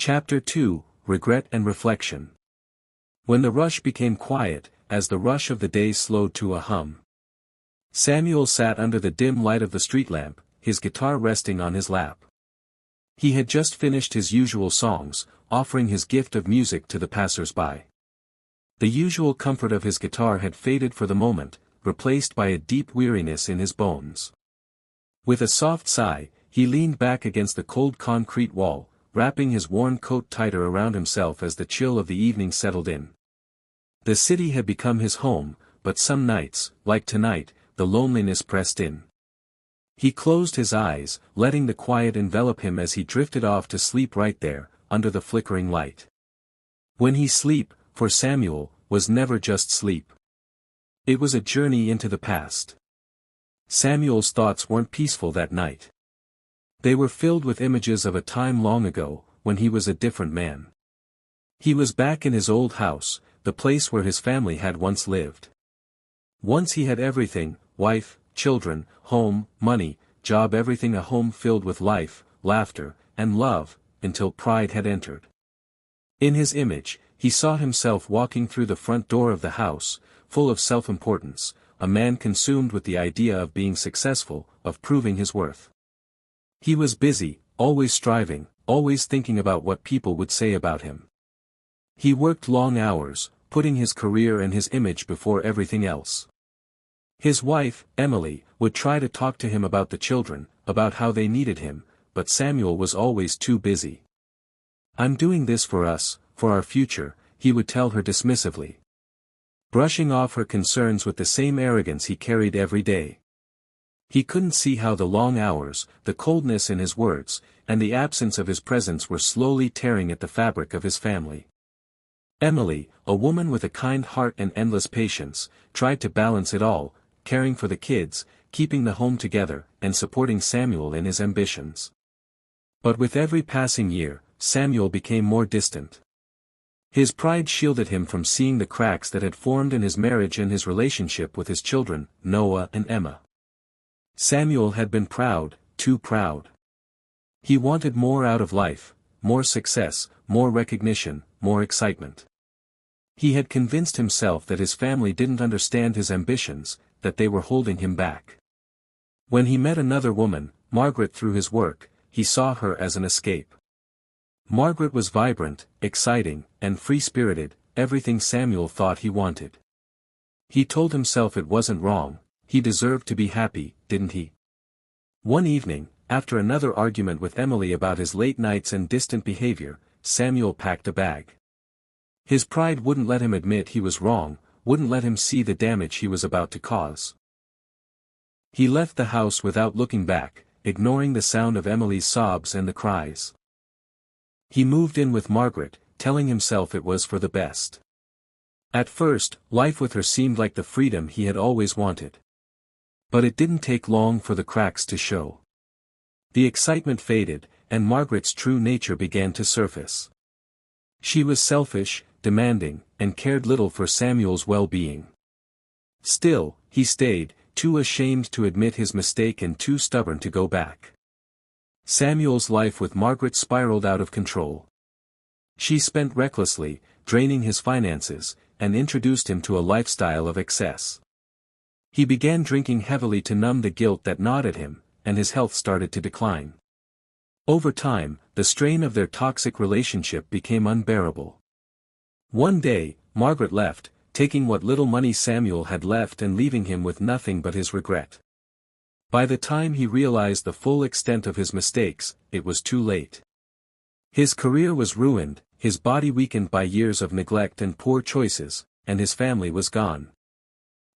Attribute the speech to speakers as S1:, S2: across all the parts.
S1: Chapter 2, Regret and Reflection. When the rush became quiet, as the rush of the day slowed to a hum, Samuel sat under the dim light of the street lamp, his guitar resting on his lap. He had just finished his usual songs, offering his gift of music to the passers-by. The usual comfort of his guitar had faded for the moment, replaced by a deep weariness in his bones. With a soft sigh, he leaned back against the cold concrete wall, wrapping his worn coat tighter around himself as the chill of the evening settled in. The city had become his home, but some nights, like tonight, the loneliness pressed in. He closed his eyes, letting the quiet envelop him as he drifted off to sleep right there, under the flickering light. When he sleep, for Samuel, was never just sleep. It was a journey into the past. Samuel's thoughts weren't peaceful that night. They were filled with images of a time long ago, when he was a different man. He was back in his old house, the place where his family had once lived. Once he had everything, wife, children, home, money, job, everything, a home filled with life, laughter, and love, until pride had entered. In his image, he saw himself walking through the front door of the house, full of self-importance, a man consumed with the idea of being successful, of proving his worth. He was busy, always striving, always thinking about what people would say about him. He worked long hours, putting his career and his image before everything else. His wife, Emily, would try to talk to him about the children, about how they needed him, but Samuel was always too busy. "I'm doing this for us, for our future," he would tell her dismissively, brushing off her concerns with the same arrogance he carried every day. He couldn't see how the long hours, the coldness in his words, and the absence of his presence were slowly tearing at the fabric of his family. Emily, a woman with a kind heart and endless patience, tried to balance it all, caring for the kids, keeping the home together, and supporting Samuel in his ambitions. But with every passing year, Samuel became more distant. His pride shielded him from seeing the cracks that had formed in his marriage and his relationship with his children, Noah and Emma. Samuel had been proud, too proud. He wanted more out of life, more success, more recognition, more excitement. He had convinced himself that his family didn't understand his ambitions, that they were holding him back. When he met another woman, Margaret, through his work, he saw her as an escape. Margaret was vibrant, exciting, and free-spirited, everything Samuel thought he wanted. He told himself it wasn't wrong. He deserved to be happy, didn't he? One evening, after another argument with Emily about his late nights and distant behavior, Samuel packed a bag. His pride wouldn't let him admit he was wrong, wouldn't let him see the damage he was about to cause. He left the house without looking back, ignoring the sound of Emily's sobs and the cries. He moved in with Margaret, telling himself it was for the best. At first, life with her seemed like the freedom he had always wanted. But it didn't take long for the cracks to show. The excitement faded, and Margaret's true nature began to surface. She was selfish, demanding, and cared little for Samuel's well-being. Still, he stayed, too ashamed to admit his mistake and too stubborn to go back. Samuel's life with Margaret spiraled out of control. She spent recklessly, draining his finances, and introduced him to a lifestyle of excess. He began drinking heavily to numb the guilt that gnawed at him, and his health started to decline. Over time, the strain of their toxic relationship became unbearable. One day, Margaret left, taking what little money Samuel had left and leaving him with nothing but his regret. By the time he realized the full extent of his mistakes, it was too late. His career was ruined, his body weakened by years of neglect and poor choices, and his family was gone.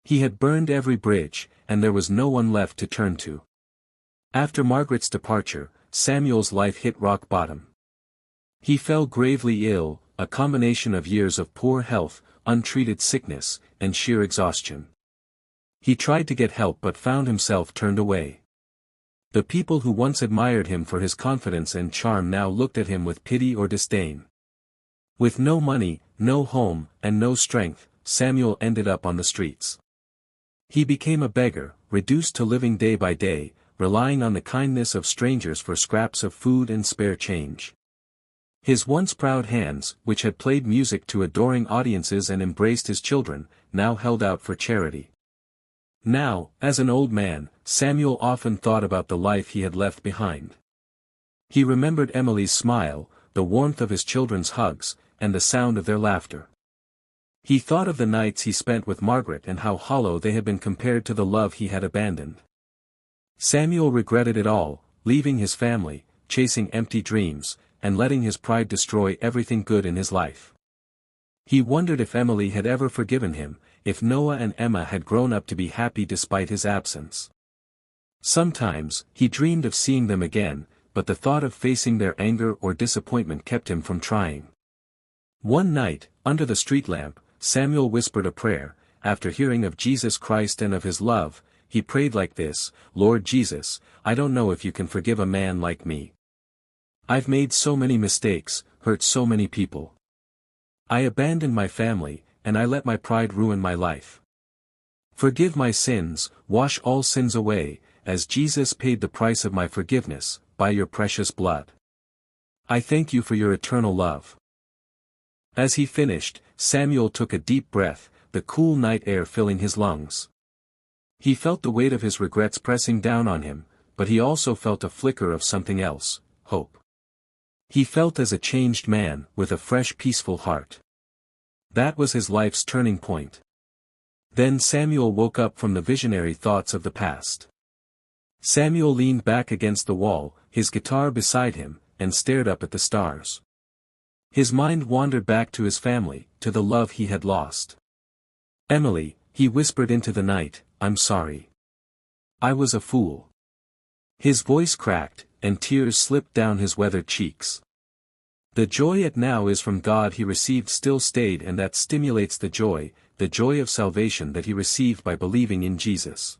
S1: He had burned every bridge, and there was no one left to turn to. After Margaret's departure, Samuel's life hit rock bottom. He fell gravely ill, a combination of years of poor health, untreated sickness, and sheer exhaustion. He tried to get help but found himself turned away. The people who once admired him for his confidence and charm now looked at him with pity or disdain. With no money, no home, and no strength, Samuel ended up on the streets. He became a beggar, reduced to living day by day, relying on the kindness of strangers for scraps of food and spare change. His once proud hands, which had played music to adoring audiences and embraced his children, now held out for charity. Now, as an old man, Samuel often thought about the life he had left behind. He remembered Emily's smile, the warmth of his children's hugs, and the sound of their laughter. He thought of the nights he spent with Margaret and how hollow they had been compared to the love he had abandoned. Samuel regretted it all, leaving his family, chasing empty dreams, and letting his pride destroy everything good in his life. He wondered if Emily had ever forgiven him, if Noah and Emma had grown up to be happy despite his absence. Sometimes, he dreamed of seeing them again, but the thought of facing their anger or disappointment kept him from trying. One night, under the street lamp, Samuel whispered a prayer. After hearing of Jesus Christ and of his love, he prayed like this: Lord Jesus, I don't know if you can forgive a man like me. I've made so many mistakes, hurt so many people. I abandoned my family, and I let my pride ruin my life. Forgive my sins, wash all sins away, as Jesus paid the price of my forgiveness, by your precious blood. I thank you for your eternal love. As he finished, Samuel took a deep breath, the cool night air filling his lungs. He felt the weight of his regrets pressing down on him, but he also felt a flicker of something else: hope. He felt as a changed man, with a fresh peaceful heart. That was his life's turning point. Then Samuel woke up from the visionary thoughts of the past. Samuel leaned back against the wall, his guitar beside him, and stared up at the stars. His mind wandered back to his family, to the love he had lost. Emily, he whispered into the night, I'm sorry. I was a fool. His voice cracked, and tears slipped down his weathered cheeks. The joy it now is from God he received still stayed, and that stimulates the joy of salvation that he received by believing in Jesus.